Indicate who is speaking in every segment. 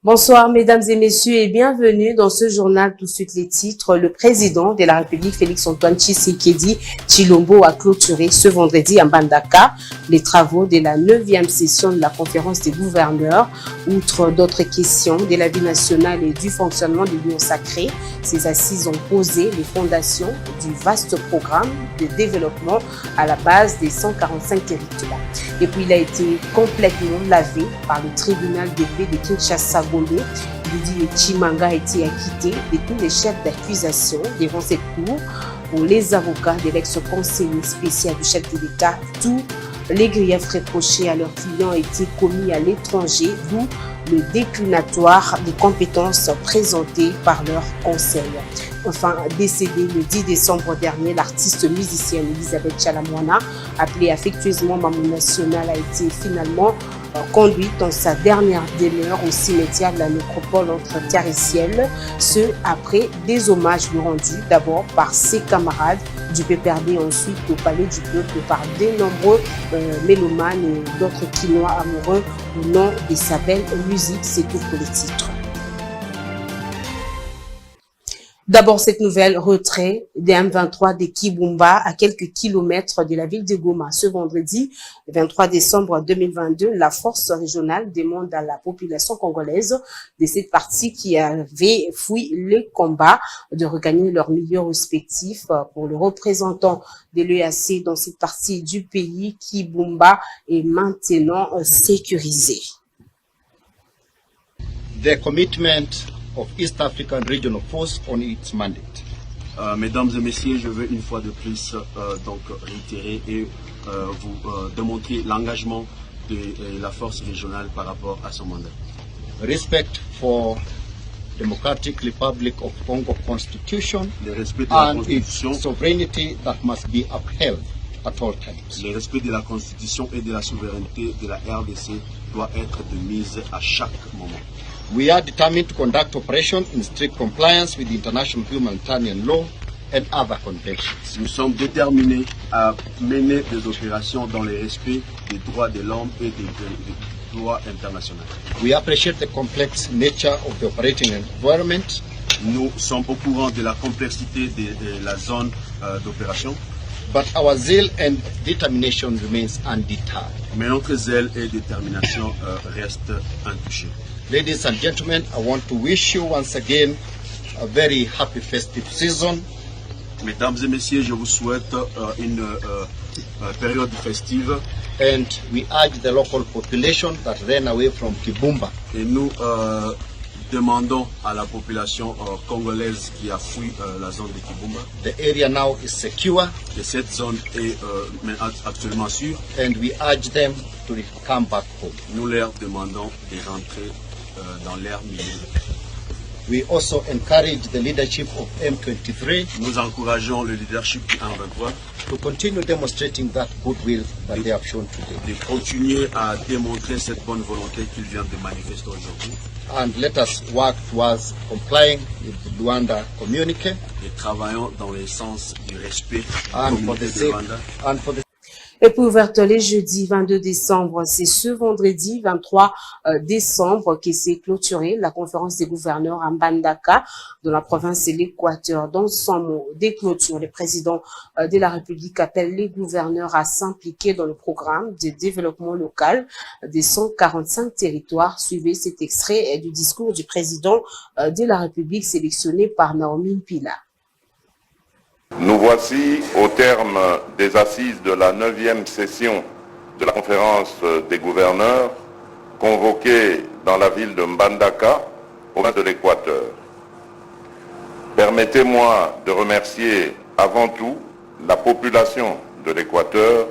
Speaker 1: Bonsoir mesdames et messieurs et bienvenue dans ce journal. Tout de suite les titres. Le président de la République Félix-Antoine Tshisekedi Tshilombo a clôturé ce vendredi à Mbandaka les travaux de la 9e session de la conférence des gouverneurs. Outre d'autres questions de la vie nationale et du fonctionnement des lieux sacrés, ces assises ont posé les fondations du vaste programme de développement à la base des 145 territoires. Et puis il a été complètement lavé par le tribunal de paix de Kinshasa. Lydie Chimanga a été acquitté de tous les chefs d'accusation devant cette cour. Pour les avocats de l'ex-conseiller spécial du chef de l'État, tous les griefs reprochés à leurs clients ont été commis à l'étranger, d'où le déclinatoire des compétences présentées par leur conseil. Enfin, décédée le 10 décembre dernier, l'artiste musicienne Elisabeth Chalamwana, appelée affectueusement Maman National, a été finalement conduite dans sa dernière demeure au cimetière de la nécropole entre Cariciel, ce après des hommages rendus d'abord par ses camarades du PPRD, ensuite au Palais du Peuple par de nombreux mélomanes et d'autres Quinois amoureux au nom de sa belle musique. C'est tout pour les titres. D'abord, cette nouvelle retrait des M23 de Kibumba à quelques kilomètres de la ville de Goma. Ce vendredi, le 23 décembre 2022, la force régionale demande à la population congolaise de cette partie qui avait fui les combats de regagner leur milieu respectif. Pour le représentant de l'EAC dans cette partie du pays, Kibumba est maintenant sécurisé.
Speaker 2: The commitment of East African Regional Force on its mandate.
Speaker 3: Mesdames et messieurs, je veux une fois de plus donc réitérer et vous démontrer l'engagement de la force régionale par rapport à son mandat.
Speaker 2: Respect for Democratic Republic of Congo Constitution
Speaker 3: Le respect de la
Speaker 2: and
Speaker 3: Constitution,
Speaker 2: its sovereignty that must be upheld at all times.
Speaker 3: le respect de la Constitution et de la souveraineté de la RDC doit être de mise à chaque moment.
Speaker 2: We are determined to conduct operations in strict compliance with international humanitarian law and other conventions.
Speaker 3: Nous sommes déterminés à mener des opérations dans le respect des droits de l'homme et des droits internationaux.
Speaker 2: We appreciate the complex nature of the operating environment.
Speaker 3: Nous sommes au courant de la complexité de la zone d'opération,
Speaker 2: But our zeal and determination remains undeterred.
Speaker 3: mais notre zèle et détermination restent intouchés.
Speaker 2: Ladies and gentlemen, I want to wish you once again a very happy festive season.
Speaker 3: Mesdames et messieurs, je vous souhaite une période festive
Speaker 2: And we urge the local population that ran away from Kibumba
Speaker 3: et nous demandons à la population congolaise qui a fui la zone de Kibumba
Speaker 2: the area now is secure,
Speaker 3: que cette zone est actuellement sûre.
Speaker 2: and we urge them to come back home.
Speaker 3: Nous leur demandons de rentrer dans leur milieu.
Speaker 2: We also encourage the leadership of M23
Speaker 3: Nous encourageons le leadership du 1-23
Speaker 2: to continue demonstrating that goodwill that they have shown today.
Speaker 3: de continuer à démontrer cette bonne volonté qu'ils viennent de manifester aujourd'hui
Speaker 2: And let us work towards complying with the Luanda communique
Speaker 3: et travaillons dans le sens du respect
Speaker 2: and
Speaker 3: du
Speaker 2: for the
Speaker 3: communiqué de
Speaker 2: sake
Speaker 3: Luanda.
Speaker 2: and for the
Speaker 1: Et pour ouverture les jeudi 22 décembre, c'est ce vendredi 23 décembre qui s'est clôturée la conférence des gouverneurs à Mbandaka, dans la province de l'Équateur. Dans son mot des clôtures, le président de la République appelle les gouverneurs à s'impliquer dans le programme de développement local des 145 territoires. Suivez cet extrait du discours du président de la République sélectionné par Naomi Mpila.
Speaker 4: Nous voici au terme des assises de la 9e session de la conférence des gouverneurs convoquée dans la ville de Mbandaka, au nord de l'Équateur. Permettez-moi de remercier avant tout la population de l'Équateur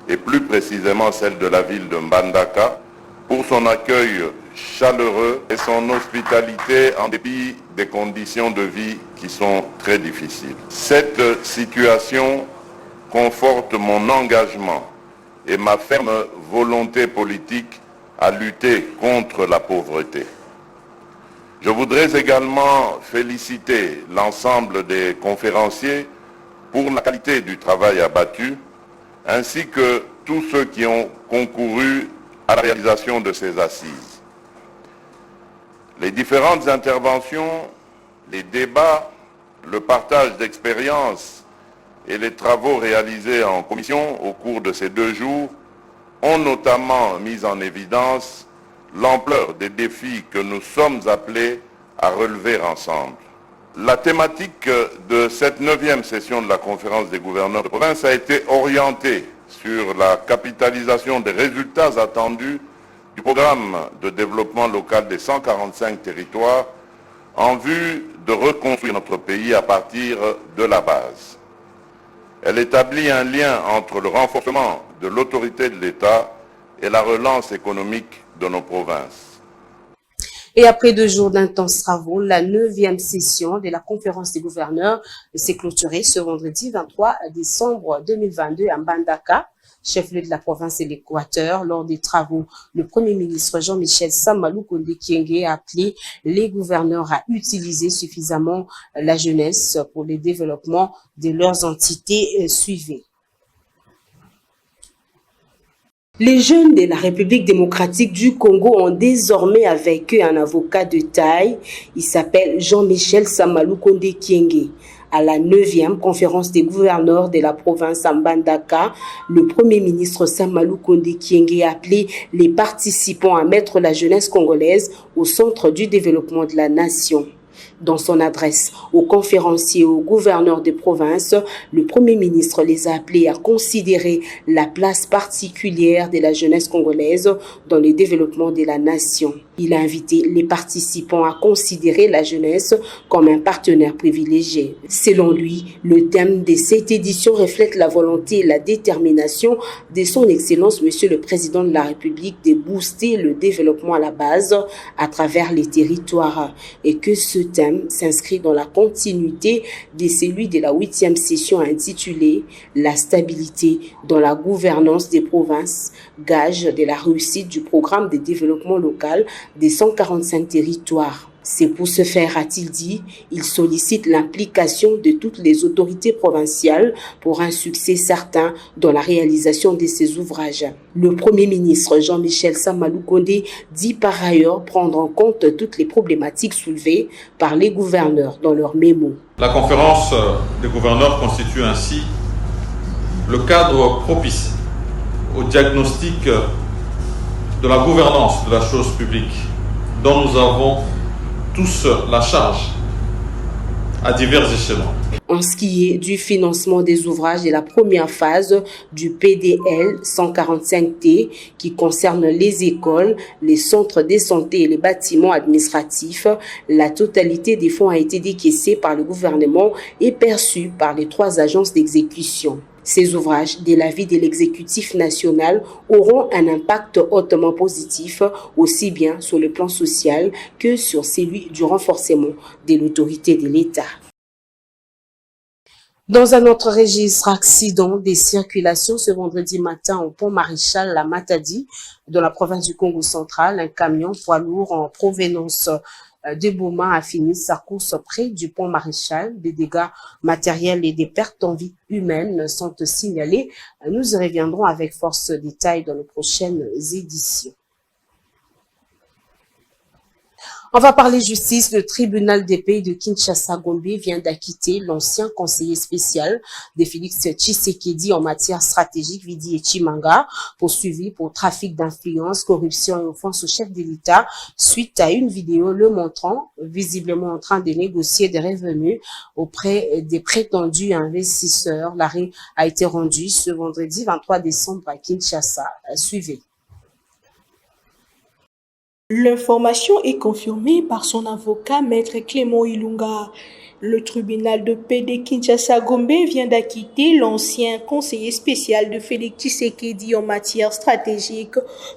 Speaker 4: et plus précisément celle de la ville de Mbandaka pour son accueil chaleureux et son hospitalité en dépit des conditions de vie qui sont très difficiles. Cette situation conforte mon engagement et ma ferme volonté politique à lutter contre la pauvreté. Je voudrais également féliciter l'ensemble des conférenciers pour la qualité du travail abattu, ainsi que tous ceux qui ont concouru à la réalisation de ces assises. Les différentes interventions, les débats, le partage d'expériences et les travaux réalisés en commission au cours de ces 2 jours ont notamment mis en évidence l'ampleur des défis que nous sommes appelés à relever ensemble. La thématique de cette 9e session de la conférence des gouverneurs de province a été orientée sur la capitalisation des résultats attendus du programme de développement local des 145 territoires en vue de reconstruire notre pays à partir de la base. Elle établit un lien entre le renforcement de l'autorité de l'État et la relance économique de nos provinces.
Speaker 1: Et après 2 jours d'intenses travaux, la 9e session de la conférence des gouverneurs s'est clôturée ce vendredi 23 décembre 2022 à Mbandaka, chef-lieu de la province de l'Équateur. Lors des travaux, le Premier ministre Jean-Michel Samalou Konde Kyenge a appelé les gouverneurs à utiliser suffisamment la jeunesse pour le développement de leurs entités suivies. Les jeunes de la République démocratique du Congo ont désormais avec eux un avocat de taille. Il s'appelle Jean-Michel Samalou Konde Kyenge. À la 9e conférence des gouverneurs de la province Mbandaka, le Premier ministre Samalou Konde Kyenge a appelé les participants à mettre la jeunesse congolaise au centre du développement de la nation. Dans son adresse aux conférenciers et aux gouverneurs des provinces, le Premier ministre les a appelés à considérer la place particulière de la jeunesse congolaise dans le développement de la nation. Il a invité les participants à considérer la jeunesse comme un partenaire privilégié. Selon lui, le thème de cette édition reflète la volonté et la détermination de son Excellence Monsieur le Président de la République de booster le développement à la base à travers les territoires et que ce thème s'inscrit dans la continuité de celui de la 8e session intitulée « La stabilité dans la gouvernance des provinces, gage de la réussite du programme de développement local des 145 territoires ». C'est pour ce faire, a-t-il dit, il sollicite l'implication de toutes les autorités provinciales pour un succès certain dans la réalisation de ces ouvrages. Le Premier ministre Jean-Michel Samalou Konde dit par ailleurs prendre en compte toutes les problématiques soulevées par les gouverneurs dans leurs mémos.
Speaker 5: La conférence des gouverneurs constitue ainsi le cadre propice au diagnostic de la gouvernance de la chose publique dont nous avons tous la charge à divers échelons.
Speaker 1: En ce qui est du financement des ouvrages de la première phase du PDL 145T qui concerne les écoles, les centres de santé et les bâtiments administratifs, la totalité des fonds a été décaissée par le gouvernement et perçue par les 3 agences d'exécution. Ces ouvrages, de l'avis de l'exécutif national, auront un impact hautement positif, aussi bien sur le plan social que sur celui du renforcement de l'autorité de l'État. Dans un autre registre, accident des circulations ce vendredi matin au pont Maréchal La Matadi, dans la province du Congo central, un camion poids lourd en provenance de Boma a fini sa course près du pont Maréchal. Des dégâts matériels et des pertes en vie humaine sont signalés. Nous y reviendrons avec force détail dans les prochaines éditions. On va parler justice. Le tribunal des pays de Kinshasa-Gombe vient d'acquitter l'ancien conseiller spécial de Félix Tshisekedi en matière stratégique, Vidi Echimanga, poursuivi pour trafic d'influence, corruption et offense au chef de l'État, suite à une vidéo le montrant visiblement en train de négocier des revenus auprès des prétendus investisseurs. L'arrêt a été rendu ce vendredi 23 décembre à Kinshasa. Suivez.
Speaker 6: L'information est confirmée par son avocat, Maître Clément Ilunga. Le tribunal de paix de Kinshasa-Gombe vient d'acquitter l'ancien conseiller spécial de Félix Tshisekedi en matière stratégique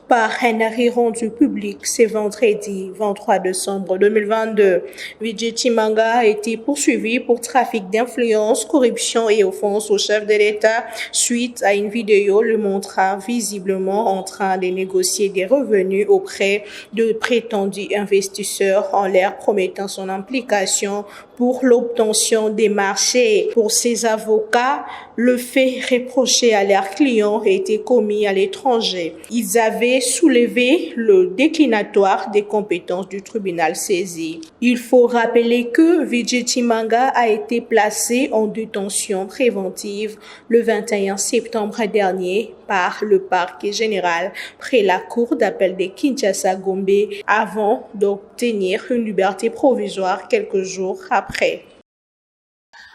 Speaker 6: par un arrêt rendu public ce vendredi 23 décembre 2022. Vidi Echimanga a été poursuivi pour trafic d'influence, corruption et offense au chef de l'État suite à une vidéo le montrant visiblement en train de négocier des revenus auprès de prétendus investisseurs en leur promettant son implication pour l'obtention des marchés. Pour ces avocats, le fait reproché à leurs clients était commis à l'étranger. Ils avaient soulevé le déclinatoire des compétences du tribunal saisi. Il faut rappeler que Vijay Chimanga a été placé en détention préventive le 21 septembre dernier par le parquet général près la cour d'appel de Kinshasa-Gombe avant d'obtenir une liberté provisoire quelques jours après.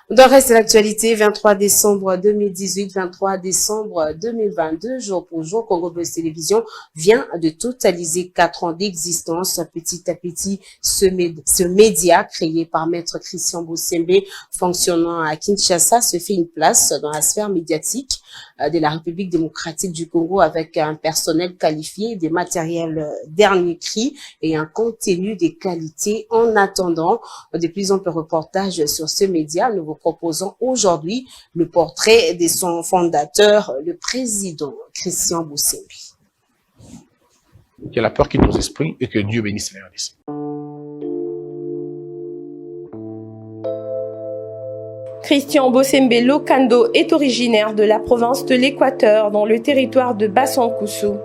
Speaker 1: Dans le reste de l'actualité, 23 décembre 2018, 23 décembre 2022, jour pour jour, Congo Buzz Télévision vient de totaliser 4 ans d'existence. Petit à petit, ce média créé par Maître Christian Bosembe, fonctionnant à Kinshasa, se fait une place dans la sphère médiatique de la République démocratique du Congo avec un personnel qualifié, des matériels dernier cri et un contenu de qualité. En attendant de plus amples reportages sur ce média, nous vous proposons aujourd'hui le portrait de son fondateur, le président Christian Bosembe.
Speaker 7: Que la peur quitte nos esprits et que Dieu bénisse les esprits.
Speaker 8: Christian Bosembe Lokando est originaire de la province de l'Équateur, dans le territoire de Bassankoussou.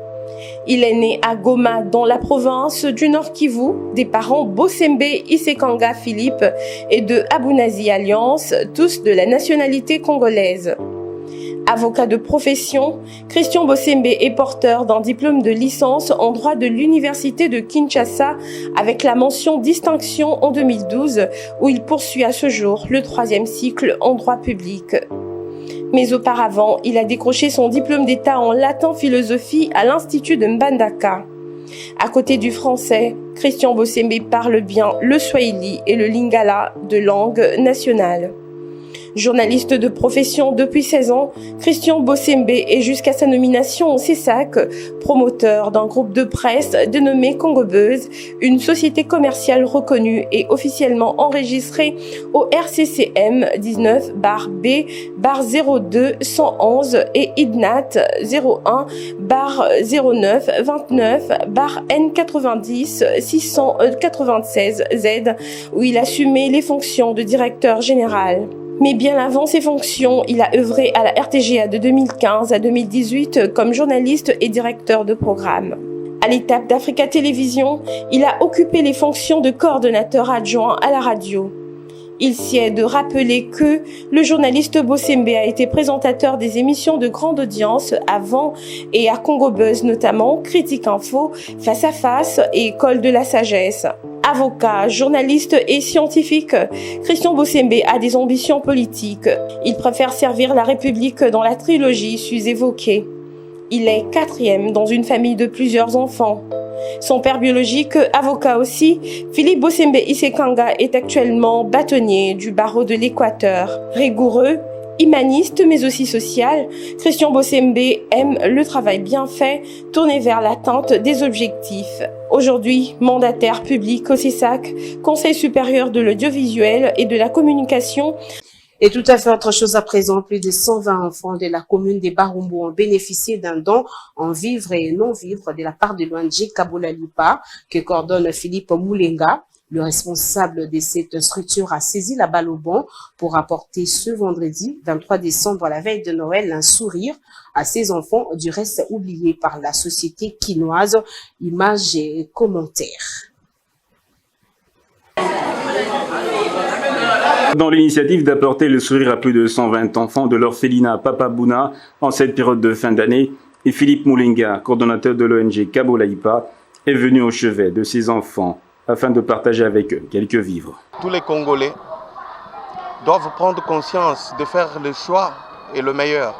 Speaker 8: Il est né à Goma, dans la province du Nord Kivu, des parents Bosembe Isekanga Philippe et de Abunazi Alliance, tous de la nationalité congolaise. Avocat de profession, Christian Bosembe est porteur d'un diplôme de licence en droit de l'université de Kinshasa avec la mention distinction en 2012 où il poursuit à ce jour le 3e cycle en droit public. Mais auparavant, il a décroché son diplôme d'État en latin-philosophie à l'Institut de Mbandaka. À côté du français, Christian Bosembe parle bien le swahili et le lingala de langue nationale. Journaliste de profession depuis 16 ans, Christian Bosembe est jusqu'à sa nomination au CESAC, promoteur d'un groupe de presse dénommé Congo Buzz, une société commerciale reconnue et officiellement enregistrée au RCCM 19-B-02-111 et IDNAT 01-29-N90-696Z, où il assumait les fonctions de directeur général. Mais bien avant ses fonctions, il a œuvré à la RTGA de 2015 à 2018 comme journaliste et directeur de programme. À l'étape d'Africa Télévision, il a occupé les fonctions de coordonnateur adjoint à la radio. Il s'y est de rappeler que le journaliste Bosembe a été présentateur des émissions de grande audience avant et à Congo Buzz notamment, Critique Info, Face à Face et École de la Sagesse. Avocat, journaliste et scientifique, Christian Bosembe a des ambitions politiques. Il préfère servir la République dans la trilogie sus-évoquée. Il est 4e dans une famille de plusieurs enfants. Son père biologique, avocat aussi, Philippe Bosembe Isekanga, est actuellement bâtonnier du barreau de l'Équateur. Rigoureux, humaniste mais aussi social, Christian Bosembe aime le travail bien fait, tourné vers l'atteinte des objectifs. Aujourd'hui, mandataire public au CESAC, Conseil supérieur de l'audiovisuel et de la communication.
Speaker 1: Et tout à fait autre chose à présent, plus de 120 enfants de la commune des Barumbu ont bénéficié d'un don en vivre et non-vivre de la part de l'ONG Kabola Lipa, que coordonne Philippe Moulenga. Le responsable de cette structure a saisi la balle au bon pour apporter ce vendredi 23 décembre, à la veille de Noël, un sourire à ces enfants, du reste oubliés par la société quinoise. Images et commentaires.
Speaker 9: Dans l'initiative d'apporter le sourire à plus de 120 enfants de l'orphelinat Papa Bouna en cette période de fin d'année, et Philippe Moulenga, coordonnateur de l'ONG Kabola Lipa, est venu au chevet de ces enfants afin de partager avec eux quelques vivres.
Speaker 10: Tous les Congolais doivent prendre conscience de faire le choix et le meilleur.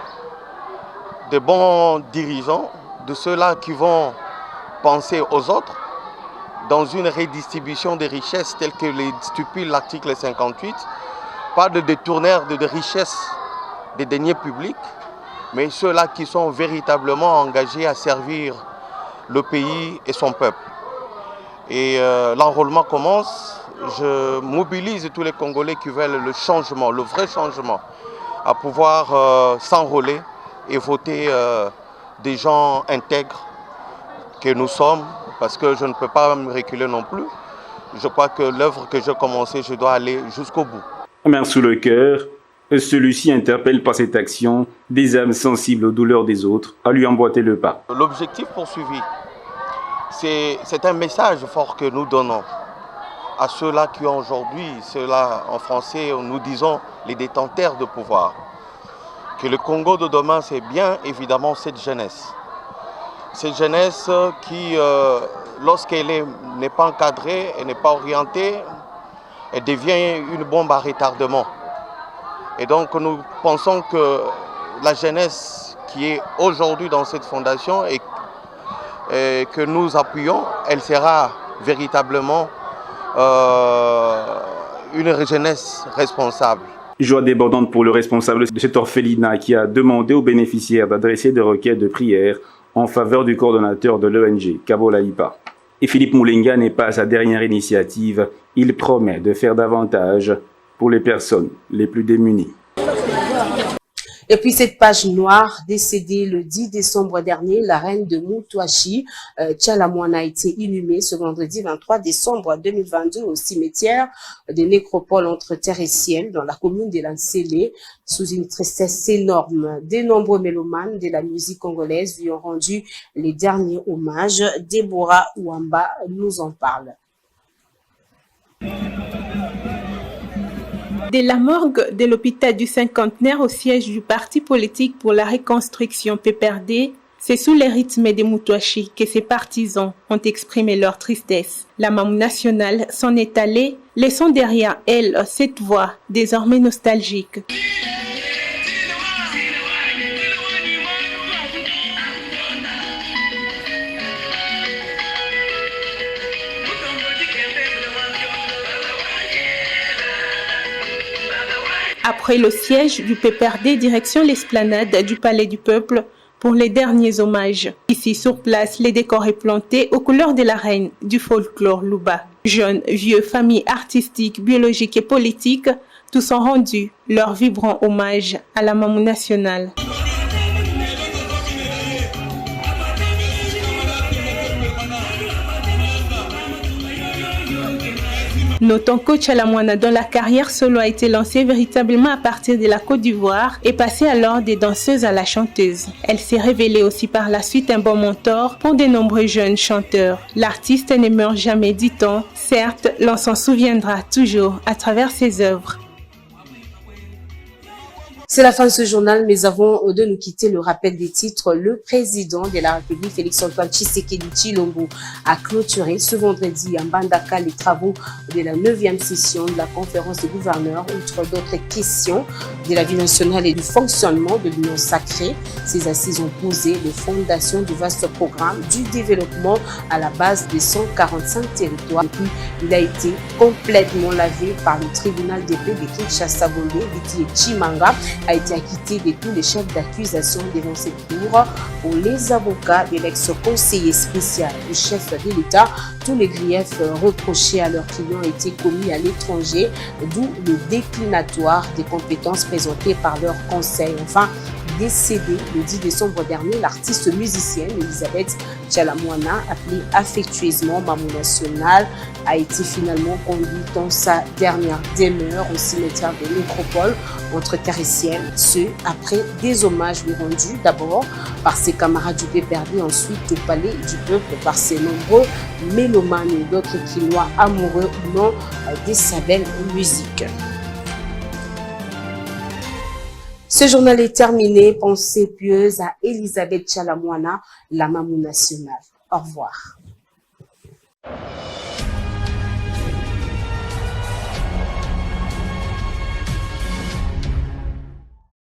Speaker 10: Des bons dirigeants, de ceux-là qui vont penser aux autres dans une redistribution des richesses telle que le stipule l'article 58, pas de détourneurs de richesses des deniers publics, mais ceux-là qui sont véritablement engagés à servir le pays et son peuple. Et l'enrôlement commence. Je mobilise tous les Congolais qui veulent le changement, le vrai changement, à pouvoir s'enrôler et voter des gens intègres que nous sommes, parce que je ne peux pas me reculer non plus. je crois que l'œuvre que j'ai commencée, je dois aller jusqu'au bout.
Speaker 9: Main sous le cœur, celui-ci interpelle par cette action des âmes sensibles aux douleurs des autres à lui emboîter le pas.
Speaker 10: L'objectif poursuivi, c'est un message fort que nous donnons à ceux-là qui ont aujourd'hui, ceux-là en français, nous disons les détenteurs de pouvoir. Que le Congo de demain, c'est bien évidemment cette jeunesse. Cette jeunesse qui, lorsqu'elle n'est pas encadrée, elle n'est pas orientée, elle devient une bombe à retardement. Et donc nous pensons que la jeunesse qui est aujourd'hui dans cette fondation et que nous appuyons, elle sera véritablement une jeunesse responsable.
Speaker 9: Joie débordante pour le responsable de cet orphelinat qui a demandé aux bénéficiaires d'adresser des requêtes de prière en faveur du coordonnateur de l'ONG, Kabolaïpa. Et Philippe Moulinga n'est pas sa dernière initiative, il promet de faire davantage pour les personnes les plus démunies.
Speaker 1: Et puis cette page noire, décédée le 10 décembre dernier, la reine de Moutouachi, Tchalamouana, a été inhumée ce vendredi 23 décembre 2022 au cimetière des nécropoles entre terre et ciel dans la commune de Lansélé, sous une tristesse énorme. De nombreux mélomanes de la musique congolaise lui ont rendu les derniers hommages. Déborah Ouamba nous en parle.
Speaker 6: De la morgue de l'hôpital du Cinquantenaire au siège du Parti politique pour la reconstruction PPRD, c'est sous les rythmes des Moutouachi que ses partisans ont exprimé leur tristesse. La Mamou nationale s'en est allée, laissant derrière elle cette voix désormais nostalgique. Après le siège du PPRD, direction l'esplanade du Palais du Peuple pour les derniers hommages. Ici, sur place, les décors est planté aux couleurs de la reine du folklore Luba. Jeunes, vieux, familles artistiques, biologiques et politiques, tous ont rendu leur vibrant hommage à la Mamou nationale. Notons que Tchalamouana, dont la carrière solo a été lancée véritablement à partir de la Côte d'Ivoire, est passée alors des danseuses à la chanteuse. Elle s'est révélée aussi par la suite un bon mentor pour de nombreux jeunes chanteurs. L'artiste ne meurt jamais, dit-on. Certes, l'on s'en souviendra toujours à travers ses œuvres.
Speaker 1: C'est la fin de ce journal, mais avant de nous quitter, le rappel des titres. Le président de la République, Félix-Antoine Tshisekedi Tshilombo, a clôturé ce vendredi à Mbandaka les travaux de la 9e session de la conférence des gouverneurs, outre d'autres questions de la vie nationale et du fonctionnement de l'Union sacrée. Ces assises ont posé les fondations du vaste programme du développement à la base des 145 territoires. Et puis, il a été complètement lavé par le tribunal de paix de Kinshasa-Gombe, Viti et Chimanga, a été acquitté de tous les chefs d'accusation devant cette cour. Pour les avocats de l'ex-conseiller spécial du chef de l'État, tous les griefs reprochés à leurs clients ont été commis à l'étranger, d'où le déclinatoire des compétences présentées par leur conseil. Enfin, décédée le 10 décembre dernier, l'artiste musicienne Elisabeth Tchalamouana, appelée affectueusement Mamou nationale, a été finalement conduite dans sa dernière demeure au cimetière de Nécropole entre terre et ciel, ce après des hommages lui rendus d'abord par ses camarades du PPRD, ensuite au Palais du Peuple par ses nombreux mélomanes et d'autres Quinois amoureux ou non de sa belle musique. Ce journal est terminé. Pensée pieuse à Elisabeth Tchalamouana, la Mamou nationale. Au revoir.